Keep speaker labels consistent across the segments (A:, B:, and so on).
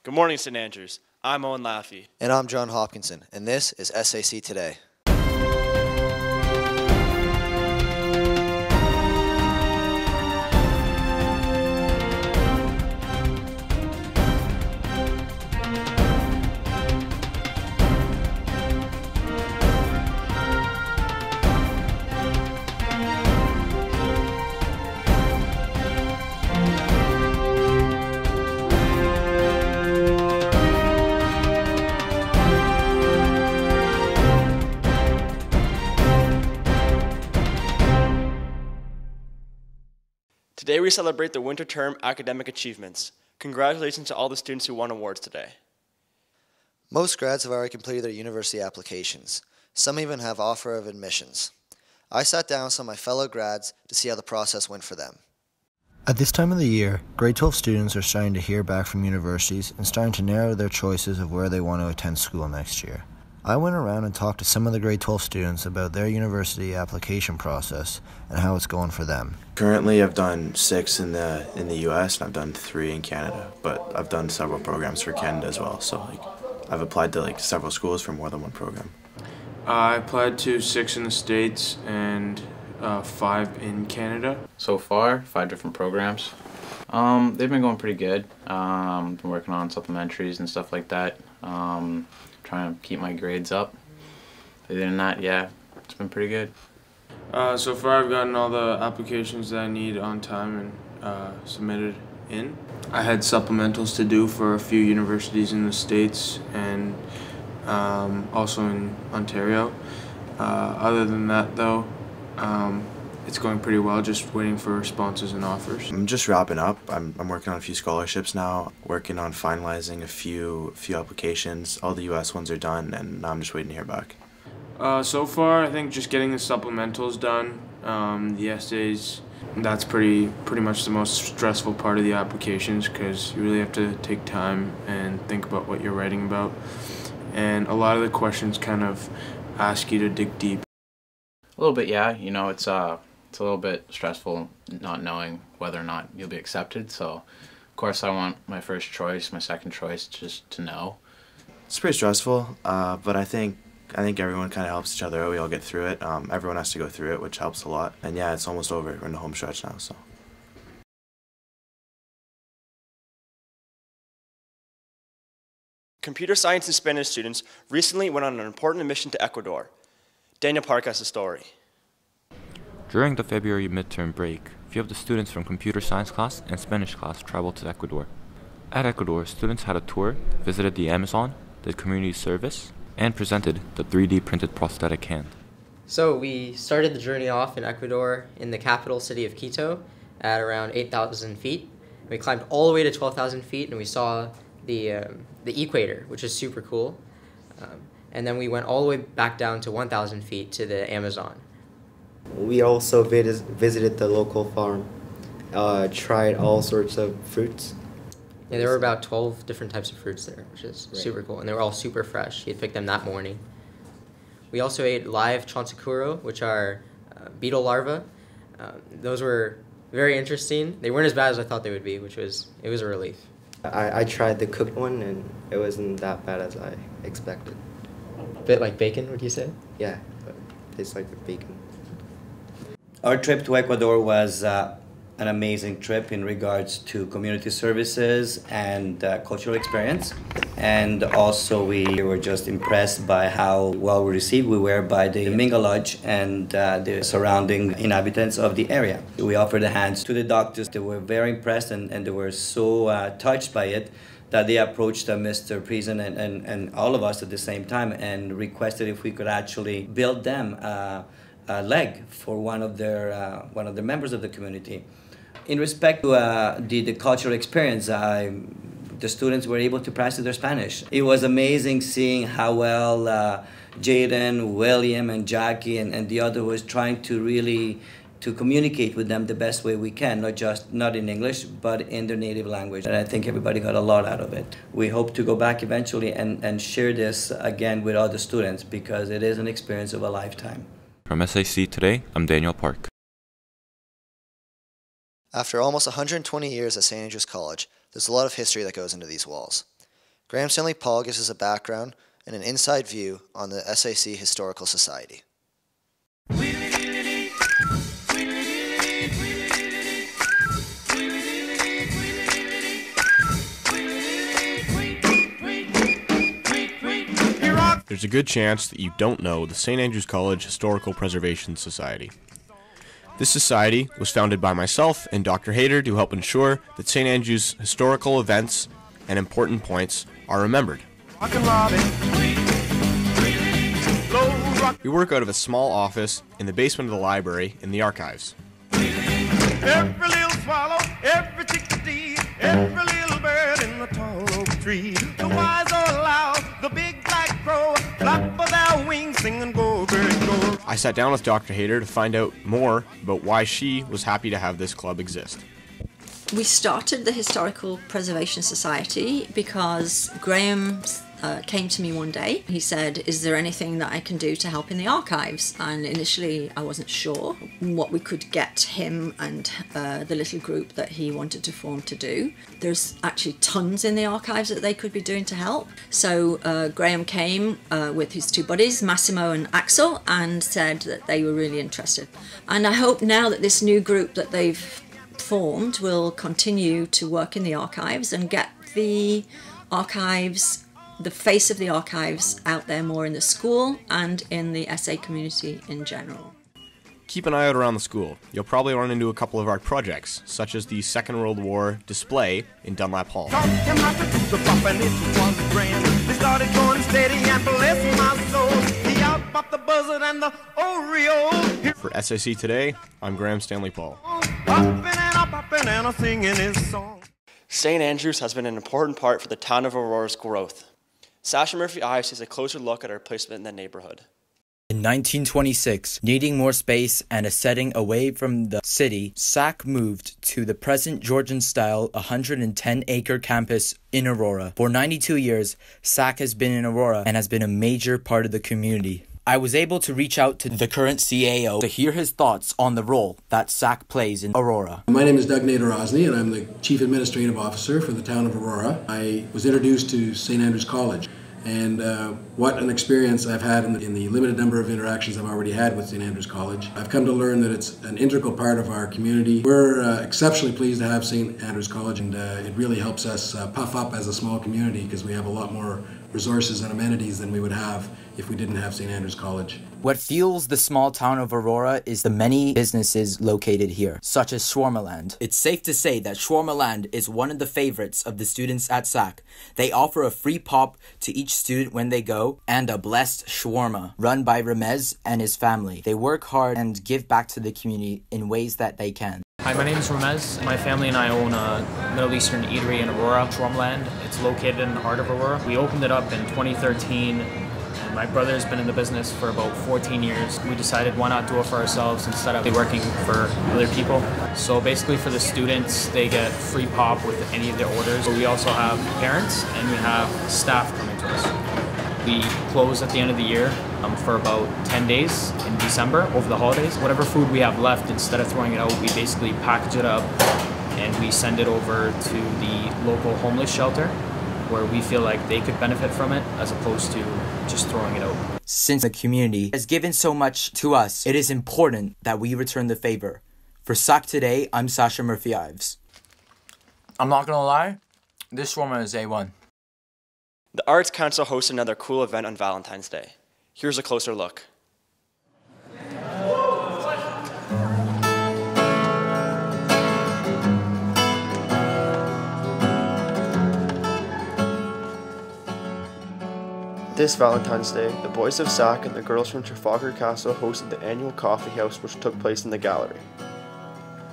A: Good morning, St. Andrews. I'm Owen Laffey.
B: And I'm John Hopkinson, and this is SAC Today.
A: Today we celebrate the winter term academic achievements. Congratulations to all the students who won awards today.
B: Most grads have already completed their university applications. Some even have offer of admissions. I sat down with some of my fellow grads to see how the process went for them. At this time of the year, grade 12 students are starting to hear back from universities and starting to narrow their choices of where they want to attend school next year. I went around and talked to some of the grade 12 students about their university application process and how it's going for them.
C: Currently, I've done 6 in the U.S. and I've done 3 in Canada, but I've done several programs for Canada as well. So I've applied to several schools for more than one program.
D: I applied to 6 in the States and 5 in Canada.
E: So far, 5 different programs. They've been going pretty good. Been working on supplementaries and stuff like that. Trying to keep my grades up. Other than that, yeah, it's been pretty good.
D: So far I've gotten all the applications that I need on time and submitted in. I had supplementals to do for a few universities in the States and also in Ontario. Other than that though, it's going pretty well, just waiting for responses and offers.
C: I'm just wrapping up. I'm working on a few scholarships now, working on finalizing a few applications. All the U.S. ones are done, and now I'm just waiting to hear back.
D: So far, I think just getting the supplementals done, the essays, that's pretty much the most stressful part of the applications because you really have to take time and think about what you're writing about. And a lot of the questions kind of ask you to dig deep.
E: A little bit, yeah. You know, it's a little bit stressful not knowing whether or not you'll be accepted. So, of course, I want my first choice, my second choice, just to know.
C: It's pretty stressful, but I think everyone kind of helps each other out. We all get through it. Everyone has to go through it, which helps a lot. And yeah, it's almost over. We're in the home stretch now, so.
A: Computer science and Spanish students recently went on an important mission to Ecuador. Daniel Park has the story.
F: During the February midterm break, a few of the students from computer science class and Spanish class traveled to Ecuador. At Ecuador, students had a tour, visited the Amazon, did community service, and presented the 3D printed prosthetic hand.
G: So we started the journey off in Ecuador in the capital city of Quito at around 8,000 feet. We climbed all the way to 12,000 feet and we saw the equator, which is super cool. And then we went all the way back down to 1,000 feet to the Amazon.
H: We also visited the local farm, tried all sorts of fruits.
G: Yeah, there were about 12 different types of fruits there, which is super cool. And they were all super fresh. He had picked them that morning. We also ate live chansakuro, which are beetle larvae. Those were very interesting. They weren't as bad as I thought they would be, it was a relief.
H: I tried the cooked one, and it wasn't that bad as I expected.
G: A bit like bacon, would you say?
H: Yeah, but it tastes like bacon.
I: Our trip to Ecuador was an amazing trip in regards to community services and cultural experience. And also we were just impressed by how well received we were by the Minga Lodge and the surrounding inhabitants of the area. We offered the hands to the doctors. They were very impressed and they were so touched by it that they approached Mr. Prison and all of us at the same time and requested if we could actually build them a leg for one of the members of the community. In respect to the cultural experience, the students were able to practice their Spanish. It was amazing seeing how well Jaden, William, and Jackie and the other was trying to really to communicate with them the best way we can, not in English, but in their native language. And I think everybody got a lot out of it. We hope to go back eventually and share this again with other students because it is an experience of a lifetime.
F: From SAC Today, I'm Daniel Park.
B: After almost 120 years at St. Andrews College, there's a lot of history that goes into these walls. Graham Stanley Paul gives us a background and an inside view on the SAC Historical Society.
J: There's a good chance that you don't know the St. Andrews College Historical Preservation Society. This society was founded by myself and Dr. Hayter to help ensure that St. Andrews' historical events and important points are remembered. We work out of a small office in the basement of the library in the archives.
K: Every little swallow, every chickadee, every little bird in the tall oak tree. The wise old owl, the big black crow, flap of their wings, sing and go, bird, go.
J: I sat down with Dr. Hayter to find out more about why she was happy to have this club exist.
L: We started the Historical Preservation Society because Graham came to me one day. He said, "Is there anything that I can do to help in the archives?" And initially I wasn't sure what we could get him and the little group that he wanted to form to do. There's actually tons in the archives that they could be doing to help. So Graham came with his two buddies, Massimo and Axel, and said that they were really interested. And I hope now that this new group that they've formed will continue to work in the archives and get the archives, the face of the archives, out there more in the school and in the SA community in general.
J: Keep an eye out around the school. You'll probably run into a couple of art projects, such as the Second World War display in Dunlap Hall. For SAC Today, I'm Graham Stanley Paul.
A: St. Andrews has been an important part for the town of Aurora's growth. Sasha Murphy Ives takes a closer look at our placement in the neighborhood.
M: In 1926, needing more space and a setting away from the city, SAC moved to the present Georgian-style 110-acre campus in Aurora. For 92 years, SAC has been in Aurora and has been a major part of the community. I was able to reach out to the current CAO to hear his thoughts on the role that SAC plays in Aurora.
N: My name is Doug Nader-Osney, and I'm the Chief Administrative Officer for the town of Aurora. I was introduced to St. Andrews College, and what an experience I've had in the limited number of interactions I've already had with St. Andrews College. I've come to learn that it's an integral part of our community. We're exceptionally pleased to have St. Andrews College, and it really helps us puff up as a small community because we have a lot more resources and amenities than we would have if we didn't have St. Andrews College.
M: What fuels the small town of Aurora is the many businesses located here, such as Shawarma-land. It's safe to say that Shawarma-land is one of the favorites of the students at SAC. They offer a free pop to each student when they go, and a blessed shawarma, run by Ramez and his family. They work hard and give back to the community in ways that they can.
O: Hi, my name is Ramez. My family and I own a Middle Eastern eatery in Aurora, Shawarma-land. It's located in the heart of Aurora. We opened it up in 2013. And my brother's been in the business for about 14 years. We decided why not do it for ourselves instead of working for other people. So basically for the students, they get free pop with any of their orders. We also have parents and we have staff coming to us. We close at the end of the year for about 10 days in December over the holidays. Whatever food we have left, instead of throwing it out, we basically package it up and we send it over to the local homeless shelter where we feel like they could benefit from it as opposed to just throwing it out.
M: Since the community has given so much to us, it is important that we return the favor. For SAC Today, I'm Sasha Murphy Ives.
P: I'm not gonna lie, this shawarma is A1.
A: The Arts Council hosted another cool event on Valentine's Day. Here's a closer look. This Valentine's Day, the boys of SAC and the girls from Trafalgar Castle hosted the annual coffee house which took place in the gallery.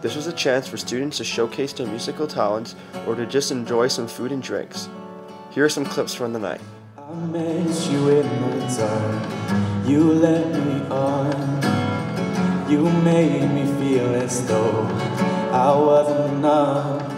A: This was a chance for students to showcase their musical talents or to just enjoy some food and drinks. Here are some clips from the night.
Q: I met you in the dark, you led me on, you made me feel as though I wasn't enough.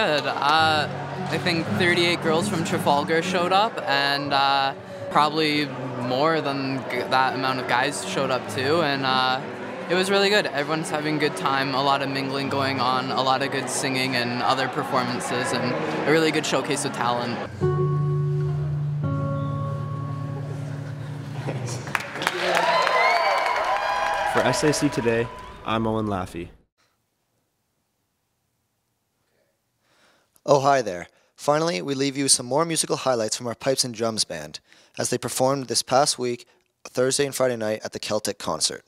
R: good. I think 38 girls from Trafalgar showed up, and probably more than that amount of guys showed up too, and it was really good. Everyone's having a good time, a lot of mingling going on, a lot of good singing and other performances, and a really good showcase of talent.
A: For SAC Today, I'm Owen Laffey.
B: Oh, hi there. Finally, we leave you with some more musical highlights from our Pipes and Drums band, as they performed this past week, Thursday and Friday night at the Celtic concert.